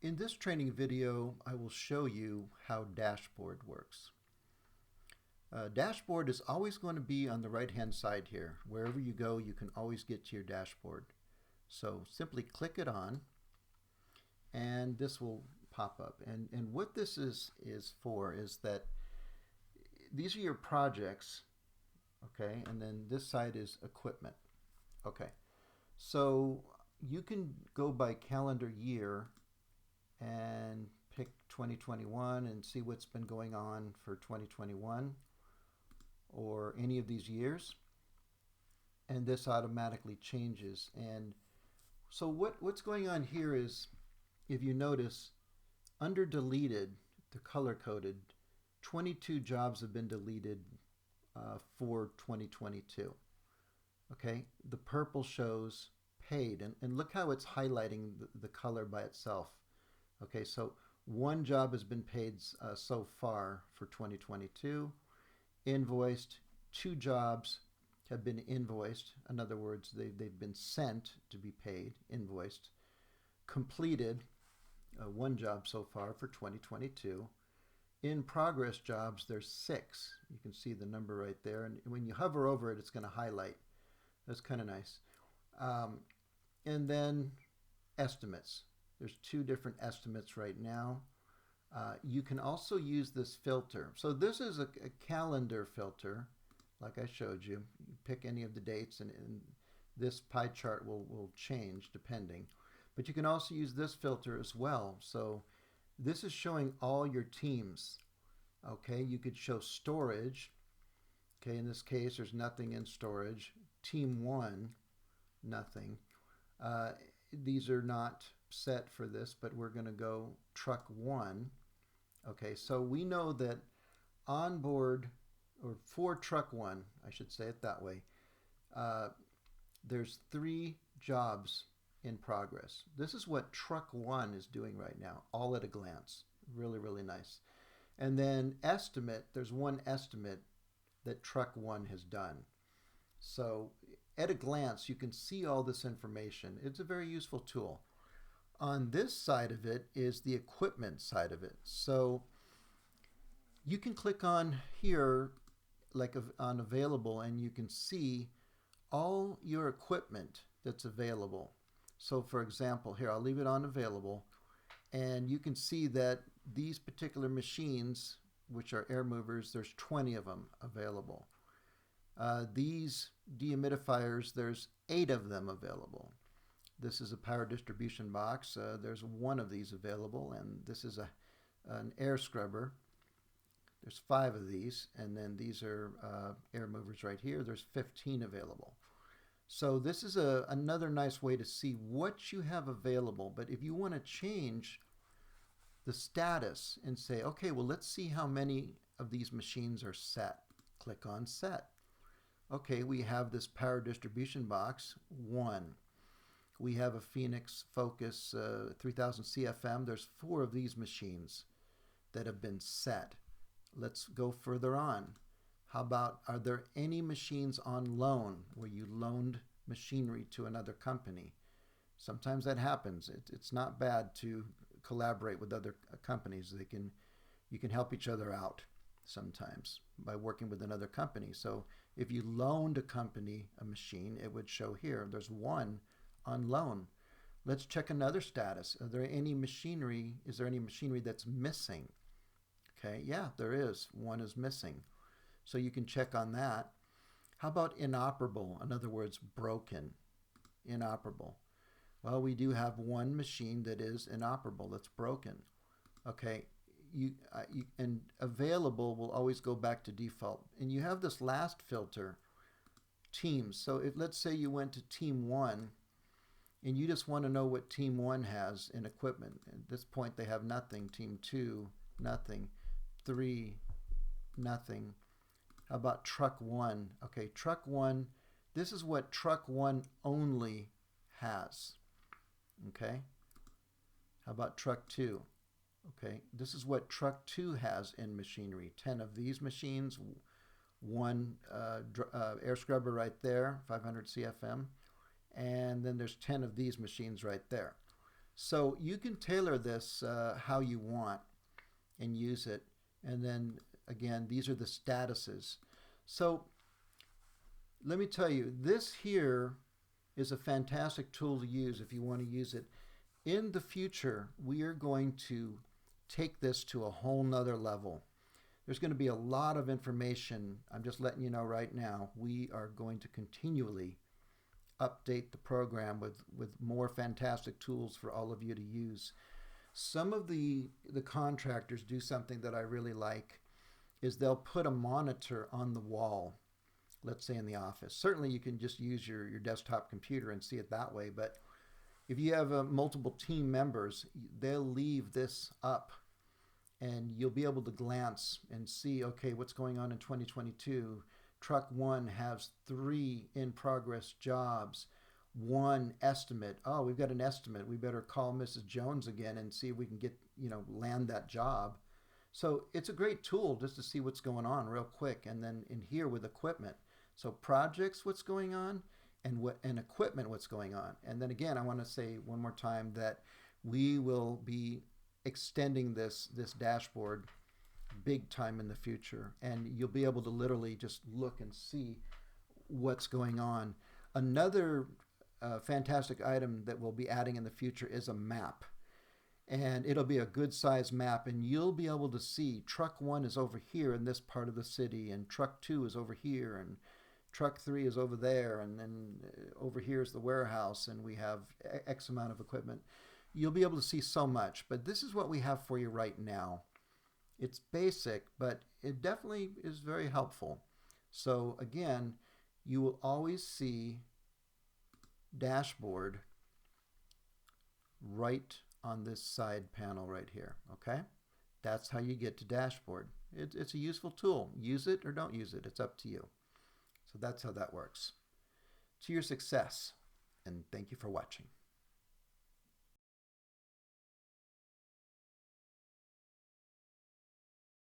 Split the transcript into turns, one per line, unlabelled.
In this training video, I will show you how dashboard works. Dashboard is always going to be on the right-hand side here. Wherever you go, you can always get to your dashboard. So simply click it on, and this will pop up. And what this is for is that these are your projects, okay? And then this side is equipment, okay? So you can go by calendar year and pick 2021 and see what's been going on for 2021 or any of these years, and this automatically changes. And so what's going on here is, if you notice, under deleted, the color coded, 22 jobs have been deleted for 2022. Okay, the purple shows paid, and look how it's highlighting the color by itself. Okay, so one job has been paid so far for 2022, invoiced. Two jobs have been invoiced. In other words, they've been sent to be paid, invoiced. Completed, one job so far for 2022. In progress jobs, there's 6. You can see the number right there, and when you hover over it, it's going to highlight. That's kind of nice. And then estimates. There's 2 different estimates right now. You can also use this filter. So this is a calendar filter, like I showed you. You pick any of the dates, and this pie chart will change depending. But you can also use this filter as well. So this is showing all your teams. Okay, you could show storage. Okay, in this case, there's nothing in storage. Team 1, nothing. These are not set for this, but we're going to go truck 1. Okay, so we know that on board, or for truck 1, I should say it that way, there's 3 jobs in progress. This is what truck 1 is doing right now, all at a glance. Really, really nice. And then estimate, there's one estimate that truck 1 has done. So at a glance, you can see all this information. It's a very useful tool. On this side of it is the equipment side of it. So you can click on here, like on available, and you can see all your equipment that's available. So for example, here, I'll leave it on available, and you can see that these particular machines, which are air movers, there's 20 of them available. These dehumidifiers, there's 8 of them available. This is a power distribution box. There's 1 of these available, and this is an air scrubber. There's 5 of these, and then these are air movers right here. There's 15 available. So this is another nice way to see what you have available. But if you want to change the status and say, okay, well, let's see how many of these machines are set. Click on set. Okay, we have this power distribution box, 1. We have a Phoenix Focus 3000 CFM. There's 4 of these machines that have been set. Let's go further on. How about, are there any machines on loan where you loaned machinery to another company? Sometimes that happens. It's not bad to collaborate with other companies. You can help each other out sometimes by working with another company. So if you loaned a company a machine, it would show here. There's 1 on loan. Let's check another status. Are there any machinery? Is there any machinery that's missing? Okay, yeah, there is. 1 is missing. So you can check on that. How about inoperable? In other words, broken. Inoperable. Well, we do have 1 machine that is inoperable, that's broken. Okay, and available will always go back to default. And you have this last filter, teams. So if, let's say you went to team 1 and you just want to know what team 1 has in equipment. At this point they have nothing. Team 2, nothing. 3, nothing. How about truck 1? Okay, truck 1, this is what truck 1 only has. Okay. How about truck 2? Okay, this is what truck 2 has in machinery. 10 of these machines, 1 air scrubber right there, 500 CFM, and then there's 10 of these machines right there. So you can tailor this how you want and use it. And then again, these are the statuses. So let me tell you, this here is a fantastic tool to use if you want to use it. In the future, we are going to take this to a whole nother level. There's going to be a lot of information. I'm just letting you know right now, we are going to continually update the program with more fantastic tools for all of you to use. Some of the contractors do something that I really like, is they'll put a monitor on the wall, let's say in the office. Certainly you can just use your desktop computer and see it that way, but if you have multiple team members, they'll leave this up and you'll be able to glance and see, okay, what's going on in 2022. Truck 1 has 3 in progress jobs, 1 estimate. Oh, we've got an estimate. We better call Mrs. Jones again and see if we can get, land that job. So it's a great tool just to see what's going on real quick. And then in here with equipment. So projects, what's going on, and equipment, what's going on. And then again, I want to say one more time that we will be extending this dashboard big time in the future, and you'll be able to literally just look and see what's going on. Another fantastic item that we'll be adding in the future is a map, and it'll be a good size map, and you'll be able to see truck 1 is over here in this part of the city, and truck 2 is over here, and truck 3 is over there, and then over here is the warehouse, and we have X amount of equipment. You'll be able to see so much, but this is what we have for you right now. It's basic, but it definitely is very helpful. So again, you will always see dashboard right on this side panel right here, okay? That's how you get to dashboard. It's a useful tool. Use it or don't use it. It's up to you. So that's how that works. To your success, and thank you for watching.